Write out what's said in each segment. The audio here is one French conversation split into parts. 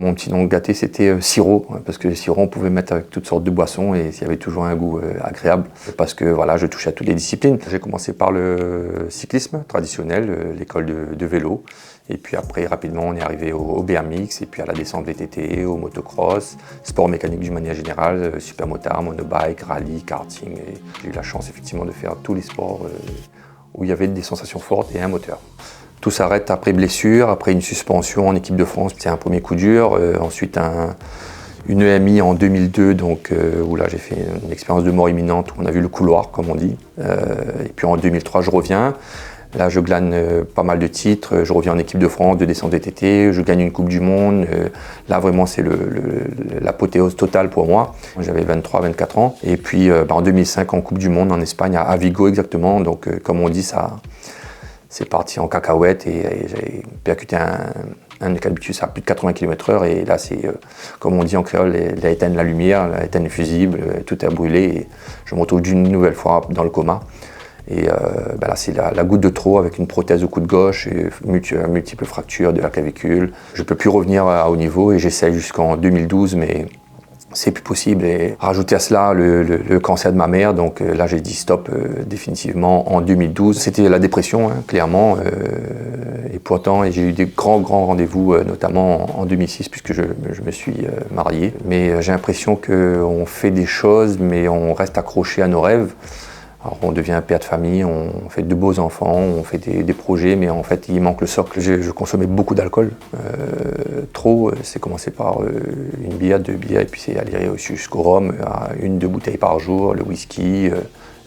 Mon petit nom gâté, c'était sirop, parce que le sirop, on pouvait mettre avec toutes sortes de boissons et il y avait toujours un goût agréable, parce que voilà, je touchais à toutes les disciplines. J'ai commencé par le cyclisme traditionnel, l'école de vélo, et puis après, rapidement, on est arrivé au BMX, et puis à la descente VTT, au motocross, sport mécanique d'une manière générale, supermotard, monobike, rallye, karting. Et j'ai eu la chance effectivement de faire tous les sports où il y avait des sensations fortes et un moteur. Tout s'arrête après blessure, après une suspension en équipe de France, c'est un premier coup dur. Ensuite une EMI en 2002, donc, où là j'ai fait une expérience de mort imminente, où on a vu le couloir comme on dit. Et puis en 2003 je reviens, là je glane pas mal de titres, je reviens en équipe de France de descente VTT, je gagne une Coupe du Monde. Là vraiment c'est l'apothéose totale pour moi. J'avais 23-24 ans. Et puis en 2005 en Coupe du Monde en Espagne, à Vigo exactement, donc comme on dit ça... C'est parti en cacahuète et j'ai percuté un eucalyptus à plus de 80 km/h et là c'est, comme on dit en créole, il a éteint la lumière, il a éteint le fusible, tout a brûlé et je me retrouve d'une nouvelle fois dans le coma. Et là c'est la goutte de trop avec une prothèse au coude gauche, et multiples fractures de la clavicule. Je ne peux plus revenir à haut niveau et j'essaie jusqu'en 2012 mais c'est plus possible. Et rajouter à cela le cancer de ma mère, donc là j'ai dit stop définitivement en 2012. C'était la dépression, hein, clairement, et pourtant j'ai eu des grands rendez-vous, notamment en 2006 puisque je me suis marié. Mais j'ai l'impression qu'on fait des choses mais on reste accroché à nos rêves. Alors on devient un père de famille, on fait de beaux enfants, on fait des projets, mais en fait il manque le socle. Je consommais beaucoup d'alcool, trop. C'est commencé par une bière, 2 bières, et puis c'est allé jusqu'au rhum, à 1-2 bouteilles par jour, le whisky.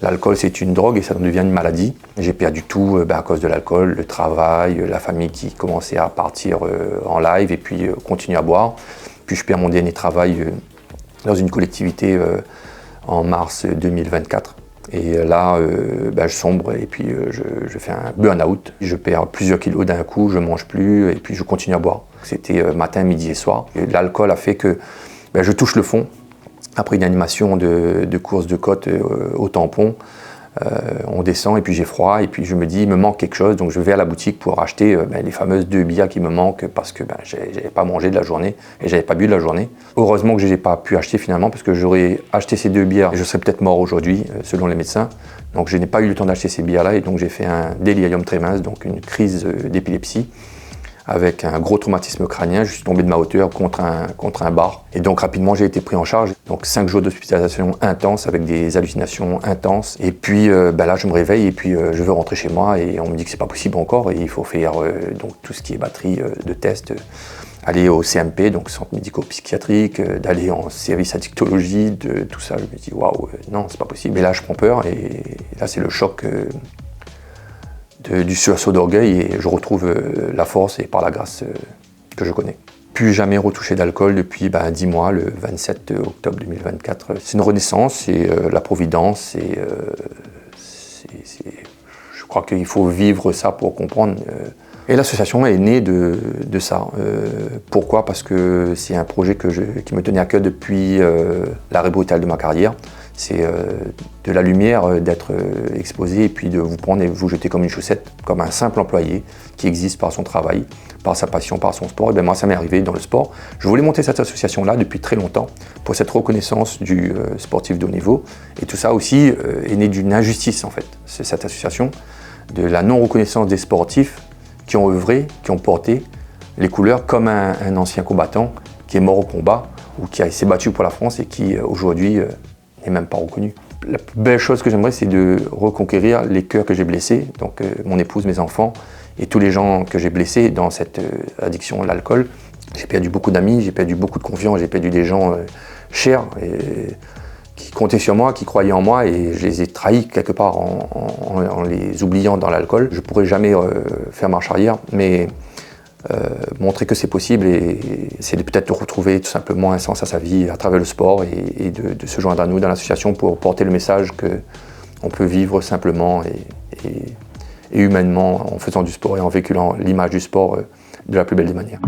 L'alcool c'est une drogue et ça devient une maladie. J'ai perdu tout à cause de l'alcool, le travail, la famille qui commençait à partir en live et puis continuer à boire. Puis je perds mon dernier travail dans une collectivité en mars 2024. Et là, je sombre et puis je fais un burn-out. Je perds plusieurs kilos d'un coup, je ne mange plus et puis je continue à boire. C'était matin, midi et soir. L'alcool a fait que je touche le fond. Après une animation de course de côte au tampon, on descend et puis j'ai froid et puis je me dis il me manque quelque chose, donc je vais à la boutique pour acheter les fameuses 2 bières qui me manquent parce que j'avais pas mangé de la journée et j'avais pas bu de la journée. Heureusement que je n'ai pas pu acheter finalement parce que j'aurais acheté ces 2 bières et je serais peut-être mort aujourd'hui selon les médecins. Donc je n'ai pas eu le temps d'acheter ces bières là et donc j'ai fait un délirium tremens, donc une crise d'épilepsie avec un gros traumatisme crânien. Je suis tombé de ma hauteur contre un bar. Et donc rapidement, j'ai été pris en charge. Donc 5 jours d'hospitalisation intense avec des hallucinations intenses. Et puis là, je me réveille et puis je veux rentrer chez moi et on me dit que c'est pas possible encore et il faut faire donc tout ce qui est batterie de tests. Aller au CMP, donc centre médico-psychiatrique, d'aller en service addictologie, de tout ça. Je me dis waouh, non, c'est pas possible. Mais là, je prends peur et là, c'est le choc du sursaut d'orgueil et je retrouve la force et par la grâce que je connais. Plus jamais retouché d'alcool depuis 10 mois, le 27 octobre 2024. C'est une renaissance, c'est la providence, je crois qu'il faut vivre ça pour comprendre. Et l'association est née de ça. Pourquoi? Parce que c'est un projet qui me tenait à cœur depuis l'arrêt brutal de ma carrière. C'est de la lumière, d'être exposé et puis de vous prendre et vous jeter comme une chaussette, comme un simple employé qui existe par son travail, par sa passion, par son sport. Et moi, ça m'est arrivé dans le sport. Je voulais monter cette association-là depuis très longtemps pour cette reconnaissance du sportif de haut niveau. Et tout ça aussi est né d'une injustice en fait. C'est cette association de la non-reconnaissance des sportifs qui ont œuvré, qui ont porté les couleurs comme un ancien combattant qui est mort au combat ou qui s'est battu pour la France et qui aujourd'hui n'est même pas reconnu. La plus belle chose que j'aimerais, c'est de reconquérir les cœurs que j'ai blessés, donc mon épouse, mes enfants et tous les gens que j'ai blessés dans cette addiction à l'alcool. J'ai perdu beaucoup d'amis, j'ai perdu beaucoup de confiance, j'ai perdu des gens chers et qui comptaient sur moi, qui croyaient en moi et je les ai trahis quelque part en les oubliant dans l'alcool. Je ne pourrai jamais faire marche arrière, mais montrer que c'est possible et c'est de peut-être de retrouver tout simplement un sens à sa vie à travers le sport et de se joindre à nous dans l'association pour porter le message qu'on peut vivre simplement et humainement en faisant du sport et en véhiculant l'image du sport de la plus belle des manières.